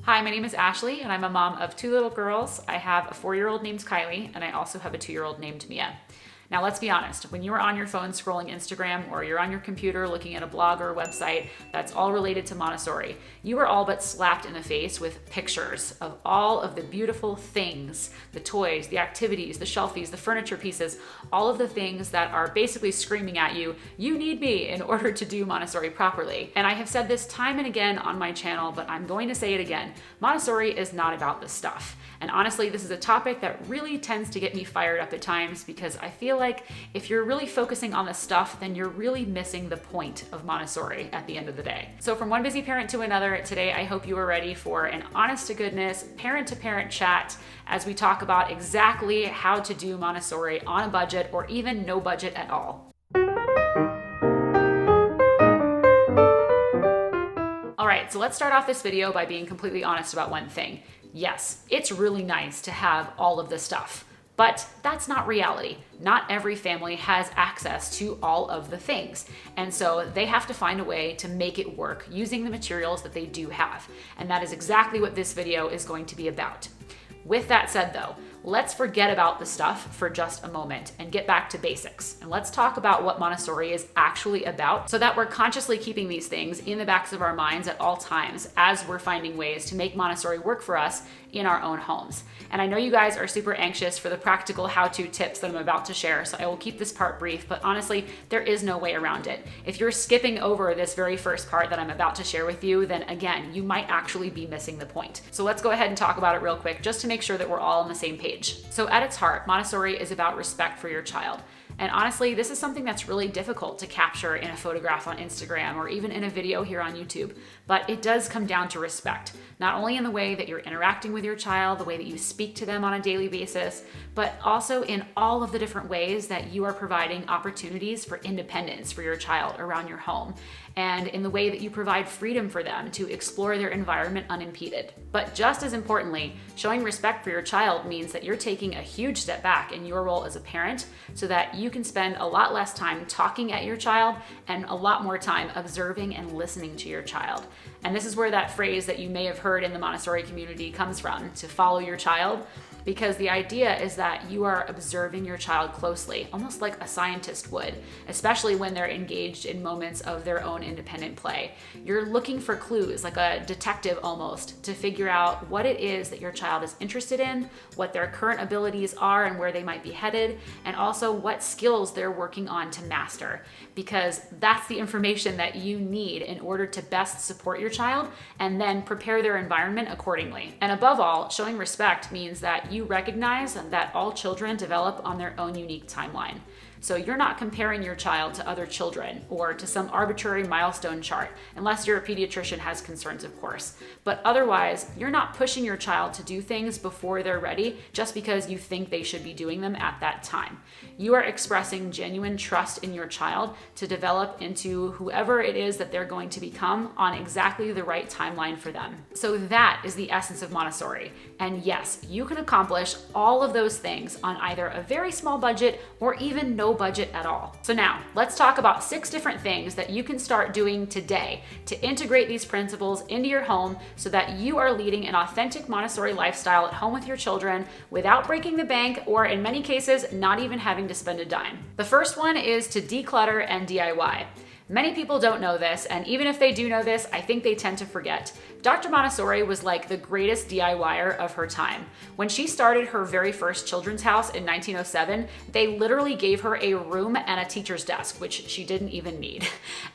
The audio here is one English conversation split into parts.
Hi, my name is Ashley and I'm a mom of two little girls. I have a 4-year-old named Kylie and I also have a 2-year-old named Mia. Now let's be honest, when you are on your phone scrolling Instagram or you're on your computer looking at a blog or a website that's all related to Montessori, you are all but slapped in the face with pictures of all of the beautiful things, the toys, the activities, the shelfies, the furniture pieces, all of the things that are basically screaming at you, you need me in order to do Montessori properly. And I have said this time and again on my channel, but I'm going to say it again. Montessori is not about the stuff. And honestly, this is a topic that really tends to get me fired up at times because I feel like if you're really focusing on the stuff, then you're really missing the point of Montessori at the end of the day. So from one busy parent to another, today I hope you are ready for an honest to goodness, parent-to-parent chat as we talk about exactly how to do Montessori on a budget or even no budget at all. All right, so let's start off this video by being completely honest about one thing. Yes, it's really nice to have all of this stuff, but that's not reality. Not every family has access to all of the things. And so they have to find a way to make it work using the materials that they do have. And that is exactly what this video is going to be about. With that said though, let's forget about the stuff for just a moment and get back to basics. And let's talk about what Montessori is actually about so that we're consciously keeping these things in the backs of our minds at all times as we're finding ways to make Montessori work for us in our own homes. And I know you guys are super anxious for the practical how-to tips that I'm about to share, so I will keep this part brief, but honestly, there is no way around it. If you're skipping over this very first part that I'm about to share with you, then again, you might actually be missing the point. So let's go ahead and talk about it real quick just to make sure that we're all on the same page. So at its heart, Montessori is about respect for your child. And honestly, this is something that's really difficult to capture in a photograph on Instagram or even in a video here on YouTube. But it does come down to respect, not only in the way that you're interacting with your child, the way that you speak to them on a daily basis, but also in all of the different ways that you are providing opportunities for independence for your child around your home, and in the way that you provide freedom for them to explore their environment unimpeded. But just as importantly, showing respect for your child means that you're taking a huge step back in your role as a parent so that you can spend a lot less time talking at your child and a lot more time observing and listening to your child. And this is where that phrase that you may have heard in the Montessori community comes from, to follow your child. Because the idea is that you are observing your child closely, almost like a scientist would, especially when they're engaged in moments of their own independent play. You're looking for clues, like a detective almost, to figure out what it is that your child is interested in, what their current abilities are and where they might be headed, and also what skills they're working on to master. Because that's the information that you need in order to best support your child and then prepare their environment accordingly. And above all, showing respect means that you recognize that all children develop on their own unique timeline. So you're not comparing your child to other children or to some arbitrary milestone chart, unless your pediatrician has concerns, of course. But otherwise, you're not pushing your child to do things before they're ready just because you think they should be doing them at that time. You are expressing genuine trust in your child to develop into whoever it is that they're going to become on exactly the right timeline for them. So that is the essence of Montessori. And yes, you can accomplish all of those things on either a very small budget or even no budget at all. So now let's talk about 6 different things that you can start doing today to integrate these principles into your home so that you are leading an authentic Montessori lifestyle at home with your children without breaking the bank, or in many cases, not even having to spend a dime. The first one is to declutter and DIY. Many people don't know this, and even if they do know this, I think they tend to forget. Dr. Montessori was like the greatest DIYer of her time. When she started her very first children's house in 1907, they literally gave her a room and a teacher's desk, which she didn't even need.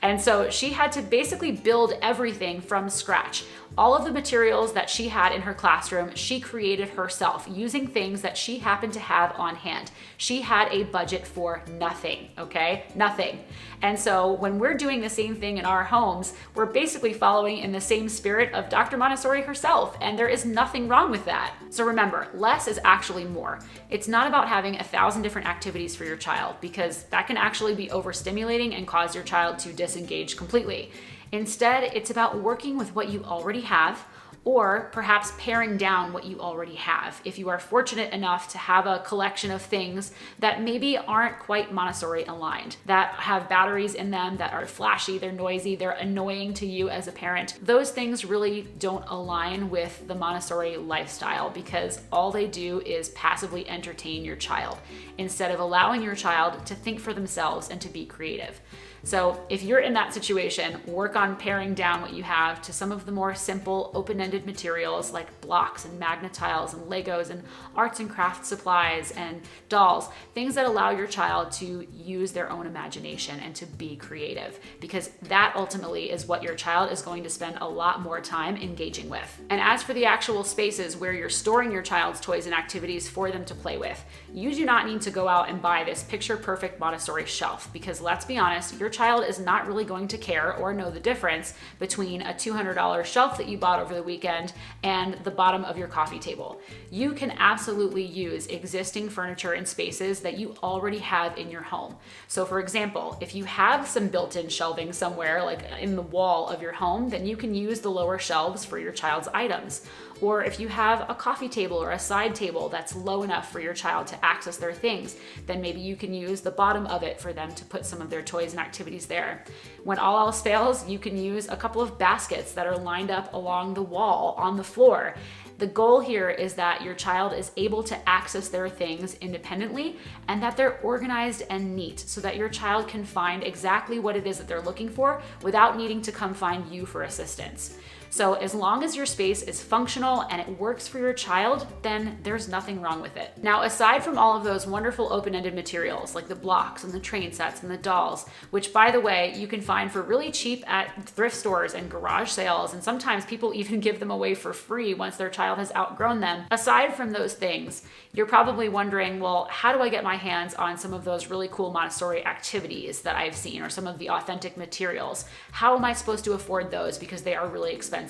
And so she had to basically build everything from scratch. All of the materials that she had in her classroom, she created herself using things that she happened to have on hand. She had a budget for nothing, okay? Nothing. And so when we're doing the same thing in our homes, we're basically following in the same spirit of Dr. Montessori herself, and there is nothing wrong with that. So remember, less is actually more. It's not about having 1,000 different activities for your child, because that can actually be overstimulating and cause your child to disengage completely. Instead, it's about working with what you already have, or perhaps paring down what you already have. If you are fortunate enough to have a collection of things that maybe aren't quite Montessori aligned, that have batteries in them, that are flashy, they're noisy, they're annoying to you as a parent, those things really don't align with the Montessori lifestyle, because all they do is passively entertain your child instead of allowing your child to think for themselves and to be creative. So if you're in that situation, work on paring down what you have to some of the more simple, open-ended materials like blocks and magnet tiles and Legos and arts and crafts supplies and dolls, things that allow your child to use their own imagination and to be creative, because that ultimately is what your child is going to spend a lot more time engaging with. And as for the actual spaces where you're storing your child's toys and activities for them to play with, you do not need to go out and buy this picture-perfect Montessori shelf, because let's be honest, your child is not really going to care or know the difference between a $200 shelf that you bought over the weekend and the bottom of your coffee table. You can absolutely use existing furniture and spaces that you already have in your home. So for example, if you have some built-in shelving somewhere, like in the wall of your home, then you can use the lower shelves for your child's items. Or if you have a coffee table or a side table that's low enough for your child to access their things, then maybe you can use the bottom of it for them to put some of their toys and activities there. When all else fails, you can use a couple of baskets that are lined up along the wall on the floor. The goal here is that your child is able to access their things independently and that they're organized and neat, so that your child can find exactly what it is that they're looking for without needing to come find you for assistance. So as long as your space is functional and it works for your child, then there's nothing wrong with it. Now, aside from all of those wonderful open-ended materials like the blocks and the train sets and the dolls, which by the way, you can find for really cheap at thrift stores and garage sales, and sometimes people even give them away for free once their child has outgrown them. Aside from those things, you're probably wondering, well, how do I get my hands on some of those really cool Montessori activities that I've seen, or some of the authentic materials? How am I supposed to afford those, because they are really expensive?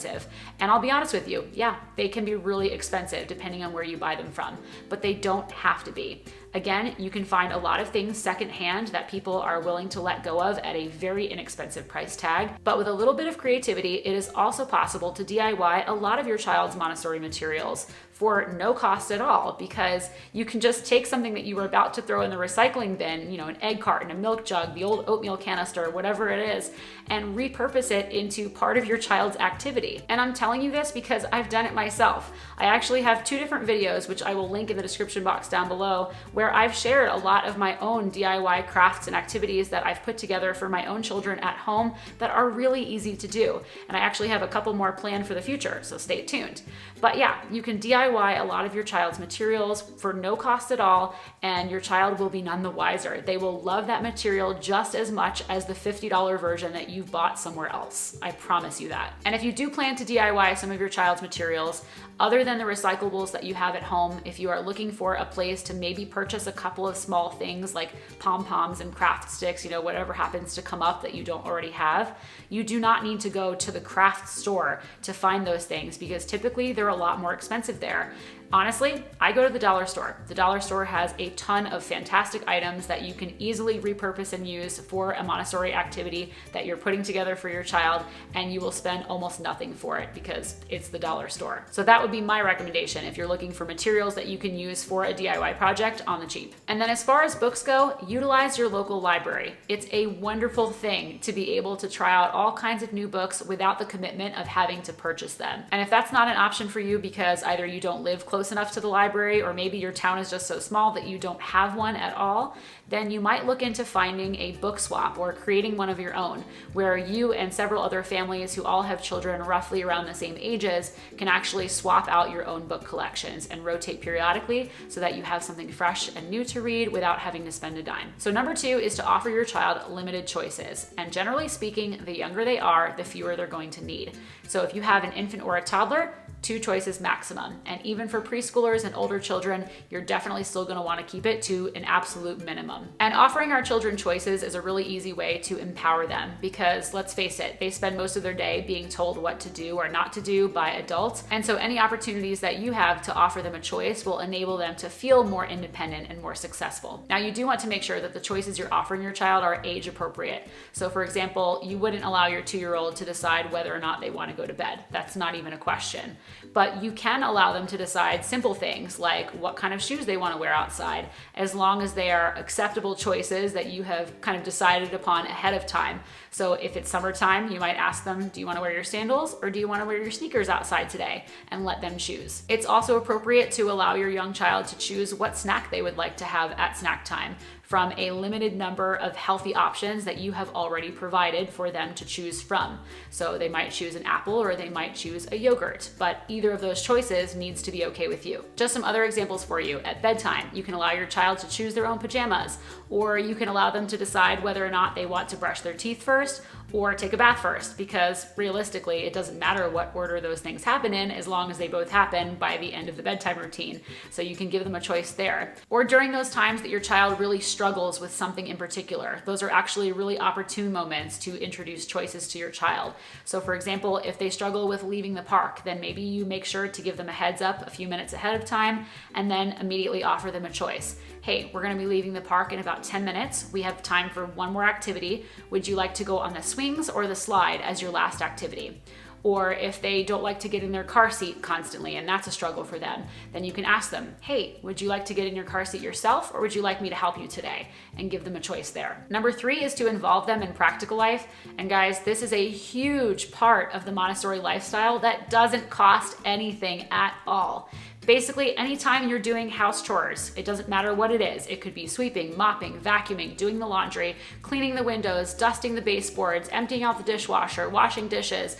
And I'll be honest with you, yeah, they can be really expensive depending on where you buy them from, but they don't have to be. Again, you can find a lot of things secondhand that people are willing to let go of at a very inexpensive price tag. But with a little bit of creativity, it is also possible to DIY a lot of your child's Montessori materials for no cost at all, because you can just take something that you were about to throw in the recycling bin, you know, an egg carton, a milk jug, the old oatmeal canister, whatever it is, and repurpose it into part of your child's activity. And I'm telling you this because I've done it myself. I actually have 2 different videos, which I will link in the description box down below, where I've shared a lot of my own DIY crafts and activities that I've put together for my own children at home that are really easy to do. And I actually have a couple more planned for the future, so stay tuned. But yeah, you can DIY a lot of your child's materials for no cost at all, and your child will be none the wiser. They will love that material just as much as the $50 version that you've bought somewhere else. I promise you that. And if you do plan to DIY some of your child's materials, other than the recyclables that you have at home, if you are looking for a place to maybe purchase a couple of small things like pom-poms and craft sticks, you know, whatever happens to come up that you don't already have, you do not need to go to the craft store to find those things, because typically they're a lot more expensive there. Honestly, I go to the dollar store. The dollar store has a ton of fantastic items that you can easily repurpose and use for a Montessori activity that you're putting together for your child, and you will spend almost nothing for it because it's the dollar store. So that would be my recommendation if you're looking for materials that you can use for a DIY project on the cheap. And then as far as books go, utilize your local library. It's a wonderful thing to be able to try out all kinds of new books without the commitment of having to purchase them. And if that's not an option for you because either you don't live close enough to the library, or maybe your town is just so small that you don't have one at all, then you might look into finding a book swap or creating one of your own, where you and several other families who all have children roughly around the same ages can actually swap out your own book collections and rotate periodically so that you have something fresh and new to read without having to spend a dime. So number 2 is to offer your child limited choices. And generally speaking, the younger they are, the fewer they're going to need. So if you have an infant or a toddler, 2 choices maximum. And even for preschoolers and older children, you're definitely still going to want to keep it to an absolute minimum. And offering our children choices is a really easy way to empower them, because let's face it, they spend most of their day being told what to do or not to do by adults. And so any opportunities that you have to offer them a choice will enable them to feel more independent and more successful. Now, you do want to make sure that the choices you're offering your child are age appropriate. So for example, you wouldn't allow your 2-year-old to decide whether or not they want to go to bed. That's not even a question. But you can allow them to decide simple things like what kind of shoes they want to wear outside, as long as they are acceptable choices that you have kind of decided upon ahead of time. So if it's summertime, you might ask them, do you want to wear your sandals or do you want to wear your sneakers outside today? And let them choose. It's also appropriate to allow your young child to choose what snack they would like to have at snack time from a limited number of healthy options that you have already provided for them to choose from. So they might choose an apple or they might choose a yogurt, but either of those choices needs to be okay with you. Just some other examples for you. At bedtime, you can allow your child to choose their own pajamas, or you can allow them to decide whether or not they want to brush their teeth first or take a bath first, because realistically, it doesn't matter what order those things happen in as long as they both happen by the end of the bedtime routine. So you can give them a choice there. Or during those times that your child really struggles with something in particular, those are actually really opportune moments to introduce choices to your child. So for example, if they struggle with leaving the park, then maybe you make sure to give them a heads up a few minutes ahead of time and then immediately offer them a choice. Hey, we're going to be leaving the park in about 10 minutes. We have time for one more activity. Would you like to go on the swings or the slide as your last activity? Or if they don't like to get in their car seat constantly and that's a struggle for them, then you can ask them, hey, would you like to get in your car seat yourself or would you like me to help you today? And give them a choice there. Number 3 is to involve them in practical life. And guys, this is a huge part of the Montessori lifestyle that doesn't cost anything at all. Basically, anytime you're doing house chores, it doesn't matter what it is. It could be sweeping, mopping, vacuuming, doing the laundry, cleaning the windows, dusting the baseboards, emptying out the dishwasher, washing dishes,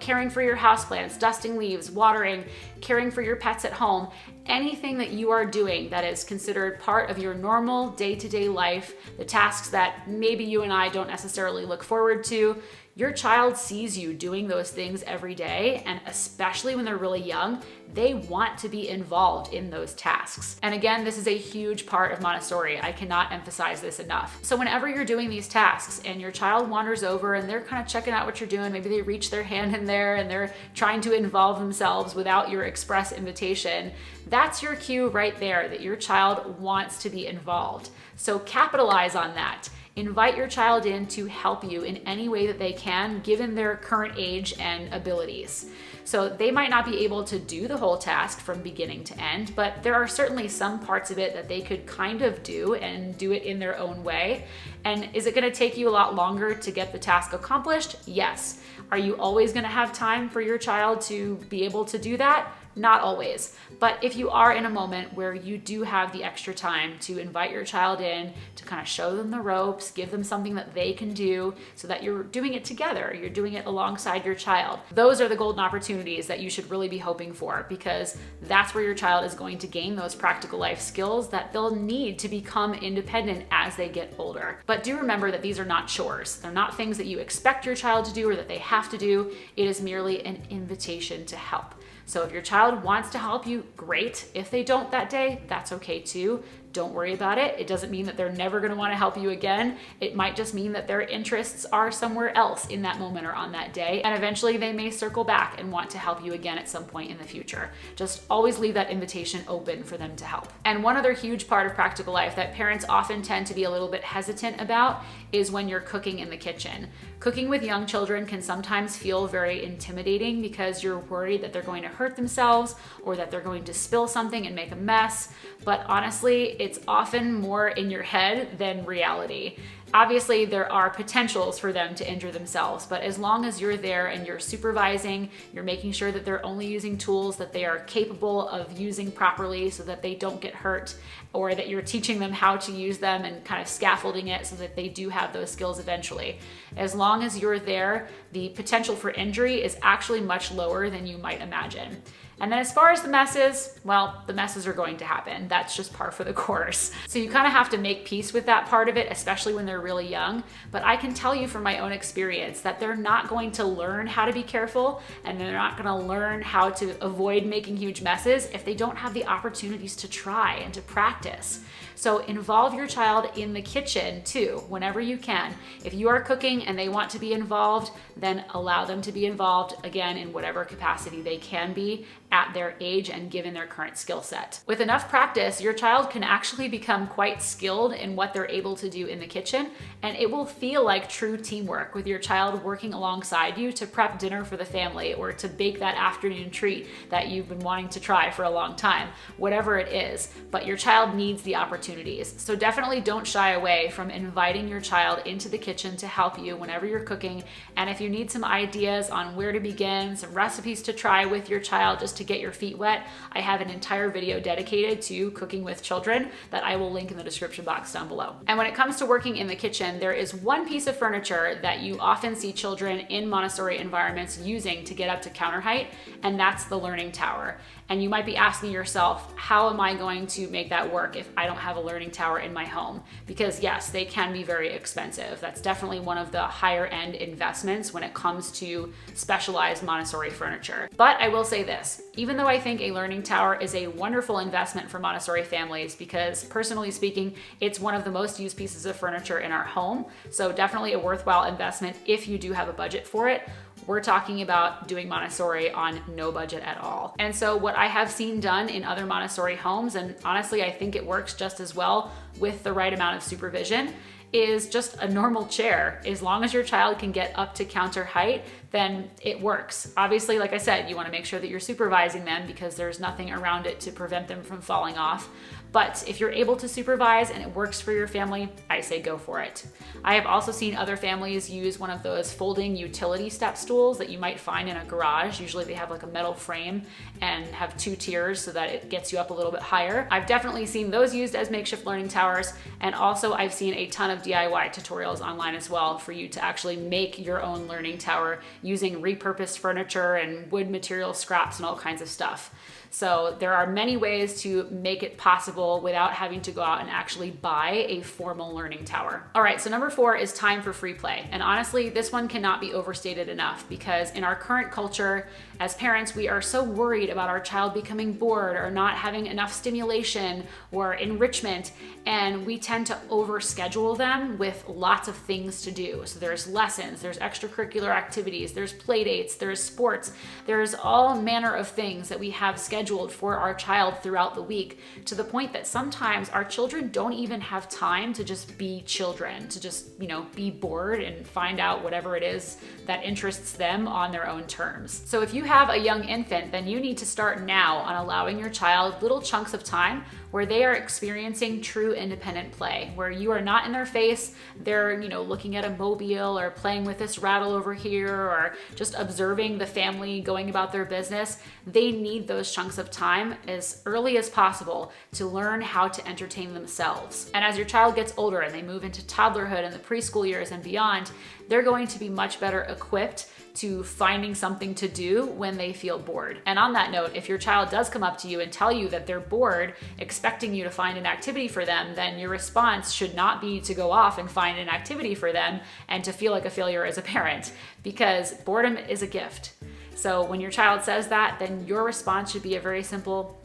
caring for your houseplants, dusting leaves, watering, caring for your pets at home. Anything that you are doing that is considered part of your normal day-to-day life, the tasks that maybe you and I don't necessarily look forward to, your child sees you doing those things every day, and especially when they're really young, they want to be involved in those tasks. And again, this is a huge part of Montessori. I cannot emphasize this enough. So whenever you're doing these tasks and your child wanders over and they're kind of checking out what you're doing, maybe they reach their hand in there and they're trying to involve themselves without your express invitation, that's your cue right there that your child wants to be involved. So capitalize on that. Invite your child in to help you in any way that they can, given their current age and abilities. So they might not be able to do the whole task from beginning to end, but there are certainly some parts of it that they could kind of do and do it in their own way. And is it going to take you a lot longer to get the task accomplished? Yes. Are you always going to have time for your child to be able to do that? Not always. But if you are in a moment where you do have the extra time to invite your child in, to kind of show them the ropes, give them something that they can do so that you're doing it together, you're doing it alongside your child, those are the golden opportunities that you should really be hoping for, because that's where your child is going to gain those practical life skills that they'll need to become independent as they get older. But do remember that these are not chores. They're not things that you expect your child to do or that they have to do. It is merely an invitation to help. So if your child wants to help you, great. If they don't that day, that's okay too. Don't worry about it. It doesn't mean that they're never going to want to help you again. It might just mean that their interests are somewhere else in that moment or on that day. And eventually they may circle back and want to help you again at some point in the future. Just always leave that invitation open for them to help. And one other huge part of practical life that parents often tend to be a little bit hesitant about is when you're cooking in the kitchen. Cooking with young children can sometimes feel very intimidating because you're worried that they're going to hurt themselves or that they're going to spill something and make a mess. But honestly, it's often more in your head than reality. Obviously, there are potentials for them to injure themselves, but as long as you're there and you're supervising, you're making sure that they're only using tools that they are capable of using properly so that they don't get hurt, or that you're teaching them how to use them and kind of scaffolding it so that they do have those skills eventually. As long as you're there, the potential for injury is actually much lower than you might imagine. And then as far as the messes, well, the messes are going to happen. That's just par for the course. So you kind of have to make peace with that part of it, especially when they're really young, but I can tell you from my own experience that they're not going to learn how to be careful, and they're not going to learn how to avoid making huge messes if they don't have the opportunities to try and to practice. So involve your child in the kitchen too, whenever you can. If you are cooking and they want to be involved, then allow them to be involved, again, in whatever capacity they can be at their age and given their current skill set. With enough practice, your child can actually become quite skilled in what they're able to do in the kitchen, and it will feel like true teamwork with your child working alongside you to prep dinner for the family or to bake that afternoon treat that you've been wanting to try for a long time, whatever it is. But your child needs the opportunities. So definitely don't shy away from inviting your child into the kitchen to help you whenever you're cooking. And if you need some ideas on where to begin, some recipes to try with your child just to get your feet wet, I have an entire video dedicated to cooking with children that I will link in the description box down below. And when it comes to working in the kitchen, there is one piece of furniture that you often see children in Montessori environments using to get up to counter height, and that's the learning tower. And you might be asking yourself, how am I going to make that work if I don't have a learning tower in my home? Because yes, they can be very expensive. That's definitely one of the higher end investments when it comes to specialized Montessori furniture. But I will say this, even though I think a learning tower is a wonderful investment for Montessori families, because personally speaking, it's one of the most used pieces of furniture in our home. So definitely a worthwhile investment if you do have a budget for it. We're talking about doing Montessori on no budget at all. And so what I have seen done in other Montessori homes, and honestly, I think it works just as well with the right amount of supervision, is just a normal chair. As long as your child can get up to counter height, then it works. Obviously, like I said, you want to make sure that you're supervising them because there's nothing around it to prevent them from falling off. But if you're able to supervise and it works for your family, I say go for it. I have also seen other families use one of those folding utility step stools that you might find in a garage. Usually they have like a metal frame and have 2 tiers so that it gets you up a little bit higher. I've definitely seen those used as makeshift learning towers, and also I've seen a ton of DIY tutorials online as well for you to actually make your own learning tower using repurposed furniture and wood material scraps and all kinds of stuff. So there are many ways to make it possible without having to go out and actually buy a formal learning tower. All right, so number 4 is time for free play. And honestly, this one cannot be overstated enough because in our current culture, as parents, we are so worried about our child becoming bored or not having enough stimulation or enrichment, and we tend to overschedule them with lots of things to do. So there's lessons, there's extracurricular activities, there's play dates, there's sports, there's all manner of things that we have scheduled for our child throughout the week, to the point that sometimes our children don't even have time to just be children, to just, be bored and find out whatever it is that interests them on their own terms. So if you have a young infant, then you need to start now on allowing your child little chunks of time where they are experiencing true independent play, where you are not in their face, they're, looking at a mobile or playing with this rattle over here or just observing the family going about their business. They need those chunks of time as early as possible to learn how to entertain themselves. And as your child gets older and they move into toddlerhood and the preschool years and beyond, they're going to be much better equipped to finding something to do when they feel bored. And on that note, if your child does come up to you and tell you that they're bored, expecting you to find an activity for them, then your response should not be to go off and find an activity for them and to feel like a failure as a parent, because boredom is a gift. So when your child says that, then your response should be a very simple,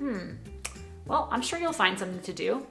well, I'm sure you'll find something to do.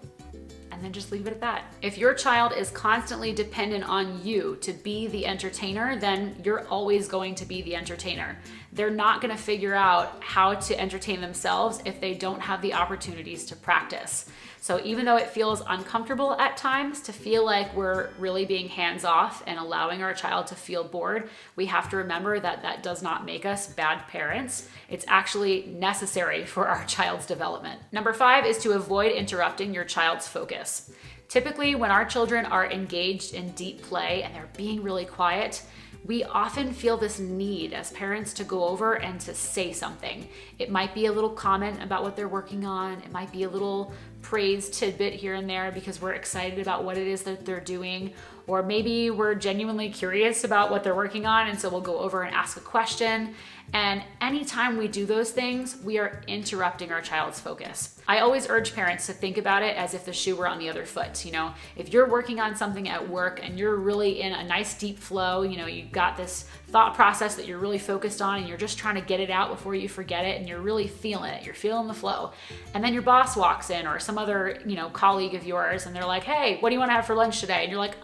And then just leave it at that. If your child is constantly dependent on you to be the entertainer, then you're always going to be the entertainer. They're not going to figure out how to entertain themselves if they don't have the opportunities to practice. So even though it feels uncomfortable at times to feel like we're really being hands-off and allowing our child to feel bored, we have to remember that that does not make us bad parents. It's actually necessary for our child's development. Number 5 is to avoid interrupting your child's focus. Typically, when our children are engaged in deep play and they're being really quiet, we often feel this need as parents to go over and to say something. It might be a little comment about what they're working on. It might be a little praise tidbit here and there because we're excited about what it is that they're doing. Or maybe we're genuinely curious about what they're working on, and so we'll go over and ask a question. And anytime we do those things, we are interrupting our child's focus. I always urge parents to think about it as if the shoe were on the other foot. You know, if you're working on something at work and you're really in a nice deep flow, you know, you've got this thought process that you're really focused on and you're just trying to get it out before you forget it and you're really feeling it, you're feeling the flow. And then your boss walks in or some other, you know, colleague of yours and they're like, hey, what do you want to have for lunch today? And you're like,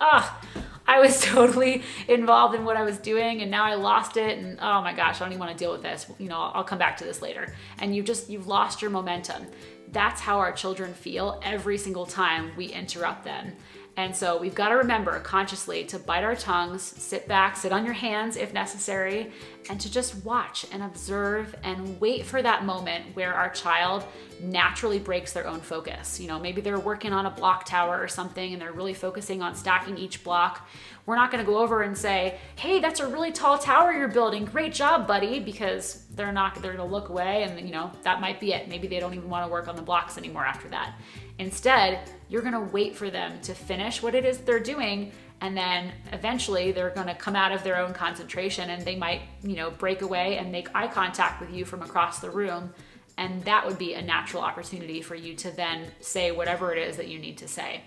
I was totally involved in what I was doing and now I lost it and oh my gosh, I don't even want to deal with this. You know, I'll come back to this later. And you've lost your momentum. That's how our children feel every single time we interrupt them. And so we've got to remember consciously to bite our tongues, sit back, sit on your hands if necessary, and to just watch and observe and wait for that moment where our child naturally breaks their own focus. You know, maybe they're working on a block tower or something and they're really focusing on stacking each block. We're not going to go over and say, hey, that's a really tall tower you're building. Great job, buddy, because they're going to look away and, you know, that might be it. Maybe they don't even want to work on the blocks anymore after that. Instead, you're going to wait for them to finish what it is they're doing, and then eventually they're going to come out of their own concentration and they might, you know, break away and make eye contact with you from across the room, and that would be a natural opportunity for you to then say whatever it is that you need to say.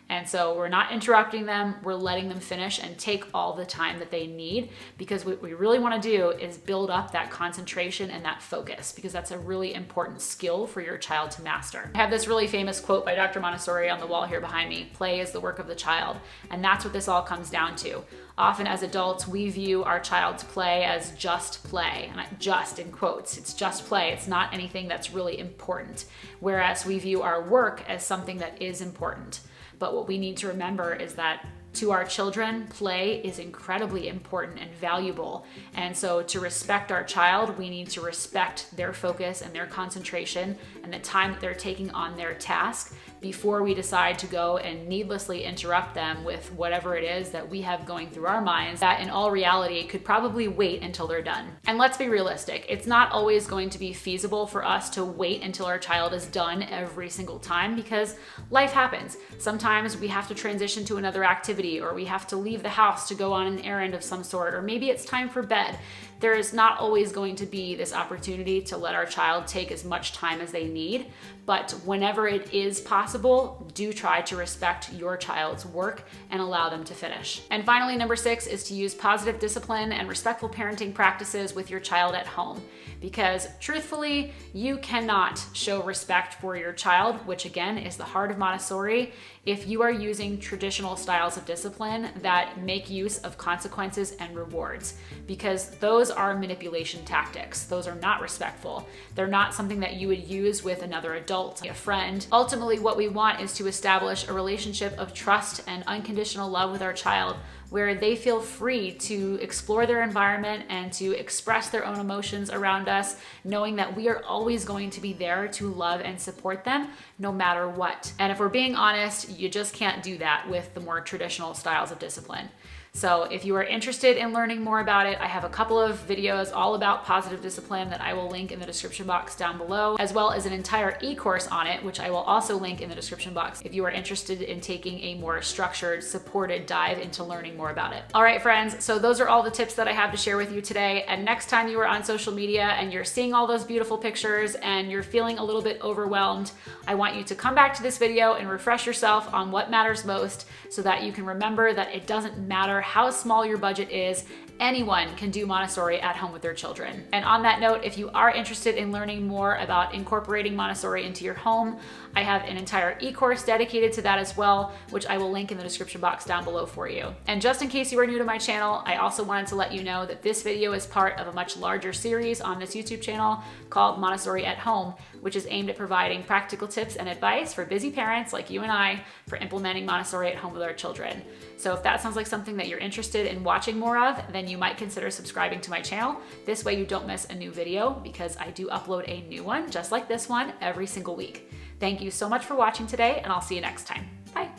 And so we're not interrupting them, we're letting them finish and take all the time that they need, because what we really want to do is build up that concentration and that focus, because that's a really important skill for your child to master. I have this really famous quote by Dr. Montessori on the wall here behind me: play is the work of the child. And that's what this all comes down to. Often as adults, we view our child's play as just play, and just in quotes, it's just play. It's not anything that's really important. Whereas we view our work as something that is important. But what we need to remember is that to our children, play is incredibly important and valuable. And so to respect our child, we need to respect their focus and their concentration and the time that they're taking on their task before we decide to go and needlessly interrupt them with whatever it is that we have going through our minds that in all reality could probably wait until they're done. And let's be realistic, it's not always going to be feasible for us to wait until our child is done every single time, because life happens. Sometimes we have to transition to another activity, or we have to leave the house to go on an errand of some sort, or maybe it's time for bed. There is not always going to be this opportunity to let our child take as much time as they need, but whenever it is possible, do try to respect your child's work and allow them to finish. And finally, number 6 is to use positive discipline and respectful parenting practices with your child at home, because truthfully, you cannot show respect for your child, which again is the heart of Montessori, if you are using traditional styles of discipline that make use of consequences and rewards, because those are manipulation tactics. Those are not respectful. They're not something that you would use with another adult, a friend. Ultimately, what we want is to establish a relationship of trust and unconditional love with our child, where they feel free to explore their environment and to express their own emotions around us, knowing that we are always going to be there to love and support them no matter what. And if we're being honest, you just can't do that with the more traditional styles of discipline. So if you are interested in learning more about it, I have a couple of videos all about positive discipline that I will link in the description box down below, as well as an entire e-course on it, which I will also link in the description box if you are interested in taking a more structured, supported dive into learning more about it. All right, friends, so those are all the tips that I have to share with you today. And next time you are on social media and you're seeing all those beautiful pictures and you're feeling a little bit overwhelmed, I want you to come back to this video and refresh yourself on what matters most, so that you can remember that it doesn't matter how small your budget is, anyone can do Montessori at home with their children. And on that note, if you are interested in learning more about incorporating Montessori into your home, I have an entire e-course dedicated to that as well, which I will link in the description box down below for you. And just in case you are new to my channel, I also wanted to let you know that this video is part of a much larger series on this YouTube channel called Montessori at Home, which is aimed at providing practical tips and advice for busy parents like you and I for implementing Montessori at home with our children. So if that sounds like something that you're interested in watching more of, then you might consider subscribing to my channel. This way you don't miss a new video, because I do upload a new one just like this one every single week. Thank you so much for watching today, and I'll see you next time. Bye.